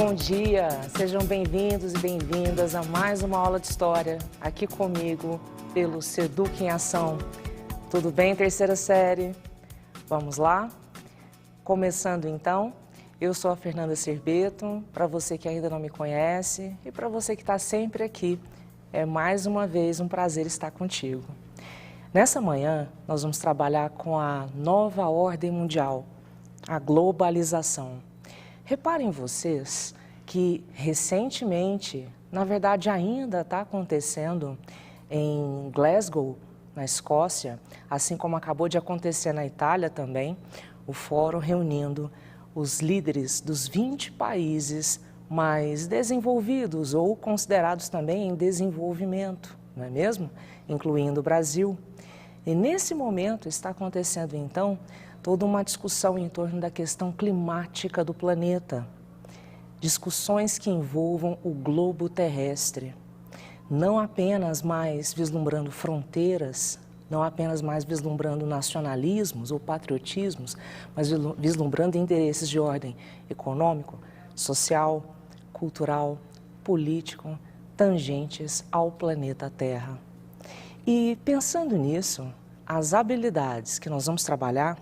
Bom dia, sejam bem-vindos e bem-vindas a mais uma aula de História, aqui comigo, pelo Seduc em Ação. Tudo bem, terceira série? Vamos lá? Começando então, eu sou a Fernanda Serbeto, para você que ainda não me conhece e para você que está sempre aqui, é mais uma vez um prazer estar contigo. Nessa manhã, nós vamos trabalhar com a nova ordem mundial, a globalização. Reparem vocês que recentemente, na verdade ainda está acontecendo em Glasgow, na Escócia, assim como acabou de acontecer na Itália também, o fórum reunindo os líderes dos 20 países mais desenvolvidos ou considerados também em desenvolvimento, não é mesmo? Incluindo o Brasil. E nesse momento está acontecendo então toda uma discussão em torno da questão climática do planeta. Discussões que envolvam o globo terrestre. Não apenas mais vislumbrando fronteiras, não apenas mais vislumbrando nacionalismos ou patriotismos, mas vislumbrando interesses de ordem econômico, social, cultural, político, tangentes ao planeta Terra. E pensando nisso, as habilidades que nós vamos trabalhar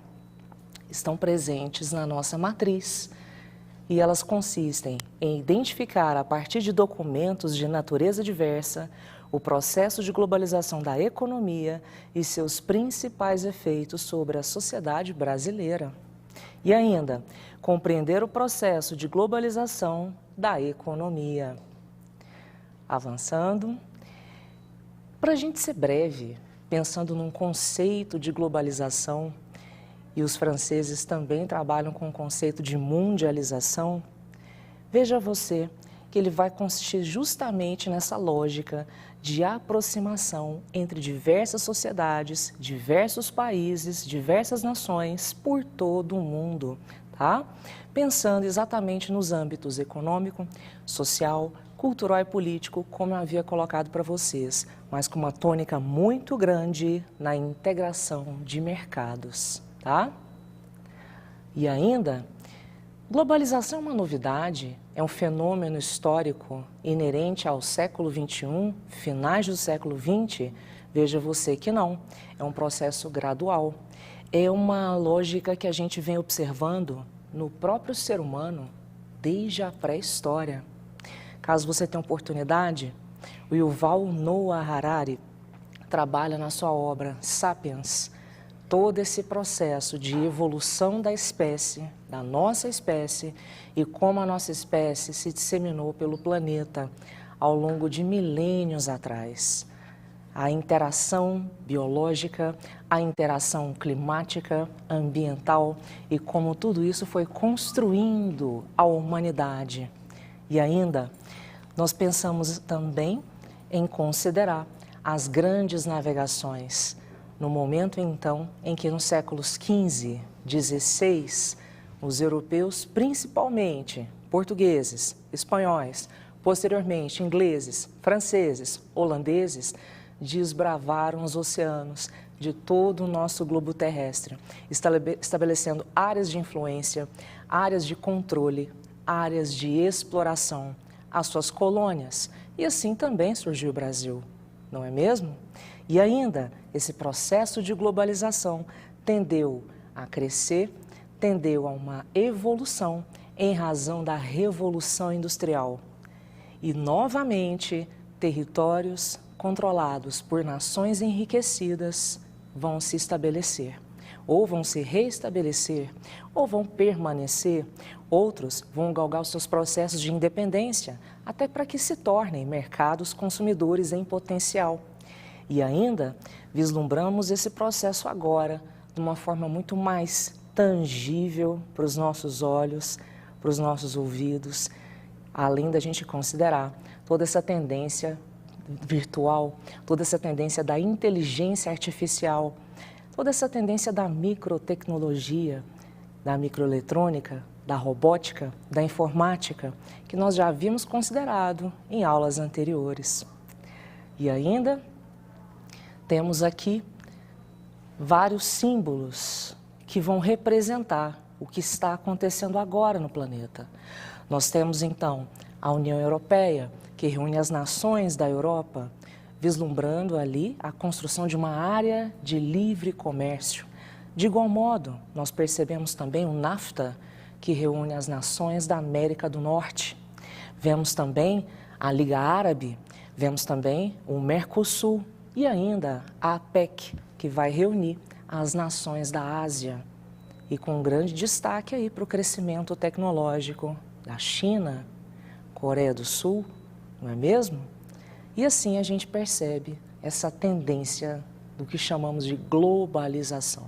estão presentes na nossa matriz e elas consistem em identificar, a partir de documentos de natureza diversa, o processo de globalização da economia e seus principais efeitos sobre a sociedade brasileira. E ainda, compreender o processo de globalização da economia. Avançando, para a gente ser breve, pensando num conceito de globalização, e os franceses também trabalham com o conceito de mundialização, veja você que ele vai consistir justamente nessa lógica de aproximação entre diversas sociedades, diversos países, diversas nações por todo o mundo, tá? Pensando exatamente nos âmbitos econômico, social, cultural e político, como eu havia colocado para vocês, mas com uma tônica muito grande na integração de mercados. Tá? E ainda, globalização é uma novidade, é um fenômeno histórico inerente ao século XXI, finais do século XX, veja você que não, é um processo gradual, é uma lógica que a gente vem observando no próprio ser humano desde a pré-história. Caso você tenha oportunidade, o Yuval Noah Harari trabalha na sua obra Sapiens, todo esse processo de evolução da espécie, da nossa espécie, e como a nossa espécie se disseminou pelo planeta ao longo de milênios atrás. A interação biológica, a interação climática, ambiental e como tudo isso foi construindo a humanidade. E ainda, nós pensamos também em considerar as grandes navegações, no momento, então, em que nos séculos XV, XVI, os europeus, principalmente portugueses, espanhóis, posteriormente ingleses, franceses, holandeses, desbravaram os oceanos de todo o nosso globo terrestre, estabelecendo áreas de influência, áreas de controle, áreas de exploração, as suas colônias. E assim também surgiu o Brasil, não é mesmo? E ainda, esse processo de globalização tendeu a crescer, tendeu a uma evolução em razão da Revolução Industrial. E, novamente, territórios controlados por nações enriquecidas vão se estabelecer, ou vão se reestabelecer, ou vão permanecer. Outros vão galgar os seus processos de independência, até para que se tornem mercados consumidores em potencial. E ainda vislumbramos esse processo agora de uma forma muito mais tangível para os nossos olhos, para os nossos ouvidos, além da gente considerar toda essa tendência virtual, toda essa tendência da inteligência artificial, toda essa tendência da microtecnologia, da microeletrônica, da robótica, da informática, que nós já havíamos considerado em aulas anteriores. E ainda temos aqui vários símbolos que vão representar o que está acontecendo agora no planeta. Nós temos, então, a União Europeia, que reúne as nações da Europa, vislumbrando ali a construção de uma área de livre comércio. De igual modo, nós percebemos também o NAFTA, que reúne as nações da América do Norte. Vemos também a Liga Árabe, vemos também o Mercosul e ainda a APEC, que vai reunir as nações da Ásia. E com um grande destaque aí para o crescimento tecnológico da China, Coreia do Sul, não é mesmo? E assim a gente percebe essa tendência do que chamamos de globalização.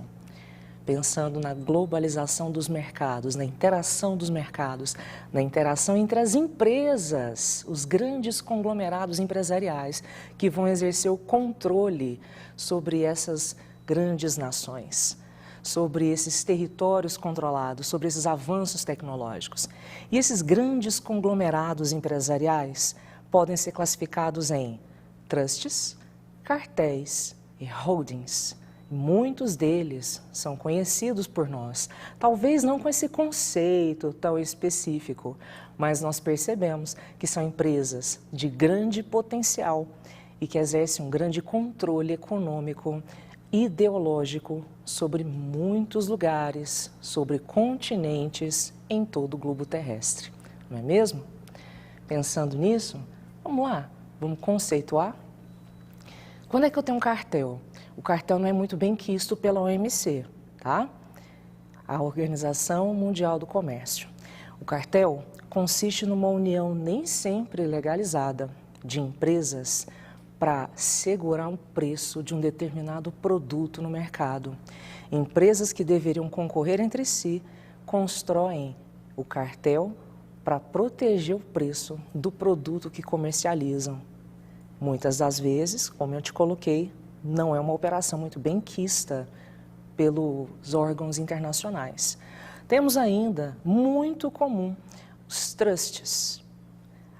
Pensando na globalização dos mercados, na interação dos mercados, na interação entre as empresas, os grandes conglomerados empresariais que vão exercer o controle sobre essas grandes nações, sobre esses territórios controlados, sobre esses avanços tecnológicos. E esses grandes conglomerados empresariais podem ser classificados em trusts, cartéis e holdings. Muitos deles são conhecidos por nós, talvez não com esse conceito tão específico, mas nós percebemos que são empresas de grande potencial e que exercem um grande controle econômico, ideológico sobre muitos lugares, sobre continentes em todo o globo terrestre, não é mesmo? Pensando nisso, vamos lá, vamos conceituar. Quando é que eu tenho um cartel? O cartel não é muito bem quisto pela OMC, tá? A Organização Mundial do Comércio. O cartel consiste numa união nem sempre legalizada de empresas para segurar o preço de um determinado produto no mercado. Empresas que deveriam concorrer entre si constroem o cartel para proteger o preço do produto que comercializam. Muitas das vezes, como eu te coloquei, não é uma operação muito bem quista pelos órgãos internacionais. Temos ainda, muito comum, os trusts,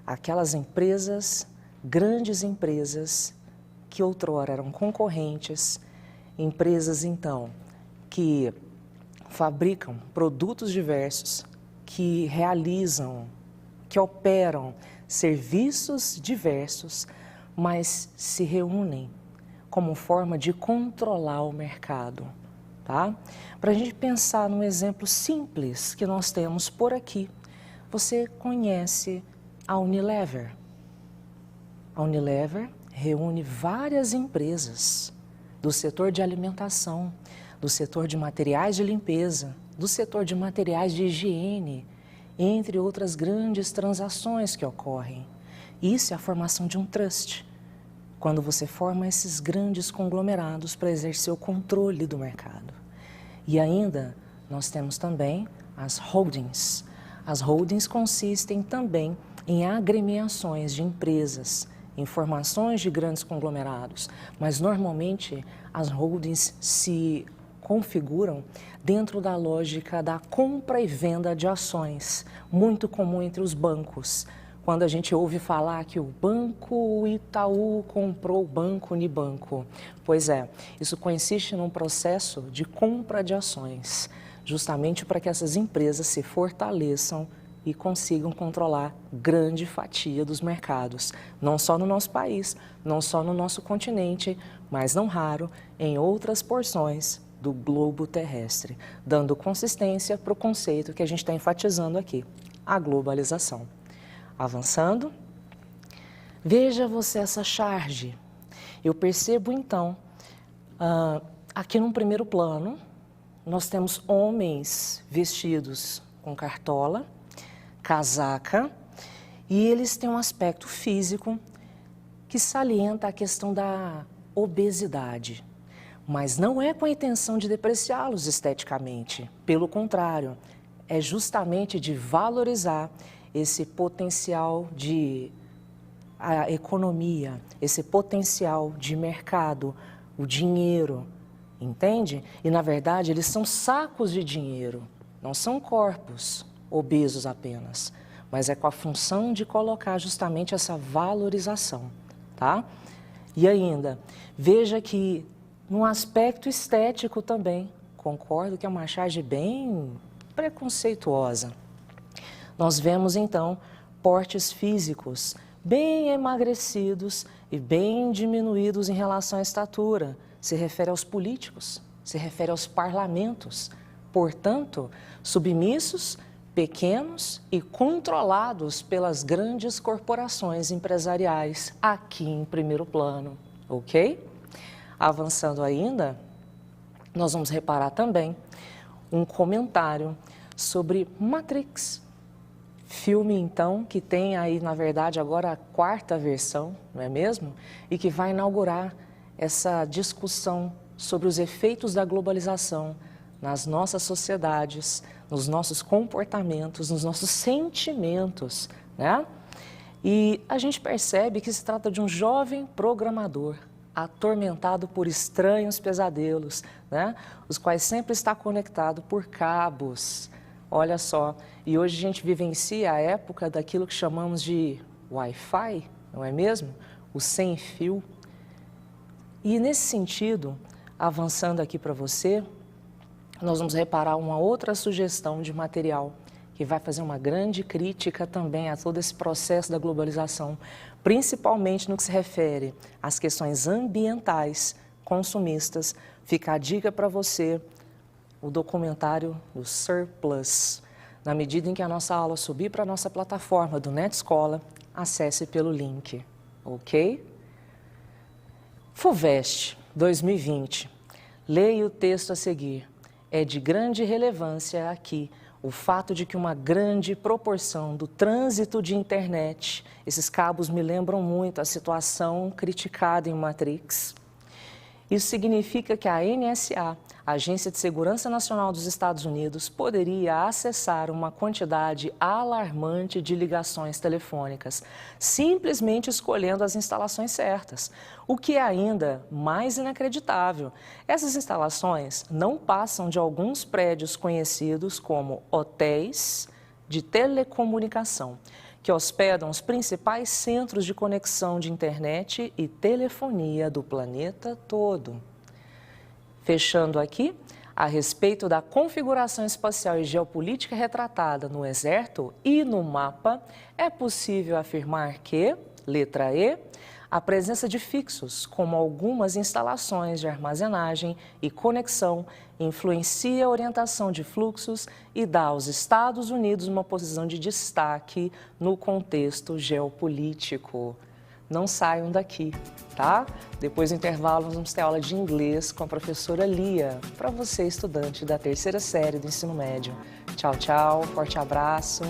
aquelas empresas, grandes empresas, que outrora eram concorrentes, empresas, então, que fabricam produtos diversos, que realizam, que operam serviços diversos, mas se reúnem como forma de controlar o mercado, tá? Para a gente pensar num exemplo simples que nós temos por aqui, você conhece a Unilever. A Unilever reúne várias empresas do setor de alimentação, do setor de materiais de limpeza, do setor de materiais de higiene, entre outras grandes transações que ocorrem. Isso é a formação de um trust, quando você forma esses grandes conglomerados para exercer o controle do mercado. E ainda, nós temos também as holdings. As holdings consistem também em agremiações de empresas, em formações de grandes conglomerados, mas normalmente as holdings se configuram dentro da lógica da compra e venda de ações, muito comum entre os bancos. Quando a gente ouve falar que o Banco Itaú comprou o Banco Unibanco. Pois é, isso consiste num processo de compra de ações, justamente para que essas empresas se fortaleçam e consigam controlar grande fatia dos mercados, não só no nosso país, não só no nosso continente, mas não raro em outras porções do globo terrestre, dando consistência para o conceito que a gente está enfatizando aqui, a globalização. Avançando, veja você essa charge. Eu percebo então, aqui num primeiro plano, nós temos homens vestidos com cartola, casaca, e eles têm um aspecto físico que salienta a questão da obesidade. Mas não é com a intenção de depreciá-los esteticamente, pelo contrário, é justamente de valorizar esse potencial de economia, esse potencial de mercado, o dinheiro, entende? E, na verdade, eles são sacos de dinheiro, não são corpos obesos apenas, mas é com a função de colocar justamente essa valorização, tá? E ainda, veja que, num aspecto estético também, concordo que é uma charge bem preconceituosa. Nós vemos então portes físicos bem emagrecidos e bem diminuídos em relação à estatura. Se refere aos políticos, se refere aos parlamentos. Portanto, submissos, pequenos e controlados pelas grandes corporações empresariais aqui em primeiro plano, ok? Avançando ainda, nós vamos reparar também um comentário sobre Matrix. Filme, então, que tem aí, na verdade, agora a 4ª versão, não é mesmo? E que vai inaugurar essa discussão sobre os efeitos da globalização nas nossas sociedades, nos nossos comportamentos, nos nossos sentimentos, né? E a gente percebe que se trata de um jovem programador atormentado por estranhos pesadelos, né? Os quais sempre está conectado por cabos. Olha só, e hoje a gente vivencia a época daquilo que chamamos de Wi-Fi, não é mesmo? O sem fio. E nesse sentido, avançando aqui para você, nós vamos reparar uma outra sugestão de material que vai fazer uma grande crítica também a todo esse processo da globalização, principalmente no que se refere às questões ambientais, consumistas. Fica a dica para você, o documentário do Surplus. Na medida em que a nossa aula subir para a nossa plataforma do NetEscola, acesse pelo link, ok? FUVEST 2020. Leia o texto a seguir. É de grande relevância aqui o fato de que uma grande proporção do trânsito de internet, esses cabos me lembram muito a situação criticada em Matrix. Isso significa que a NSA, a Agência de Segurança Nacional dos Estados Unidos, poderia acessar uma quantidade alarmante de ligações telefônicas, simplesmente escolhendo as instalações certas. O que é ainda mais inacreditável, essas instalações não passam de alguns prédios conhecidos como hotéis de telecomunicação, que hospedam os principais centros de conexão de internet e telefonia do planeta todo. Fechando aqui, a respeito da configuração espacial e geopolítica retratada no Exército e no mapa, é possível afirmar que, letra E, a presença de fixos, como algumas instalações de armazenagem e conexão, influencia a orientação de fluxos e dá aos Estados Unidos uma posição de destaque no contexto geopolítico. Não saiam daqui, tá? Depois do intervalo, nós vamos ter aula de inglês com a professora Lia, para você, estudante da 3ª série do ensino médio. Tchau, tchau, forte abraço.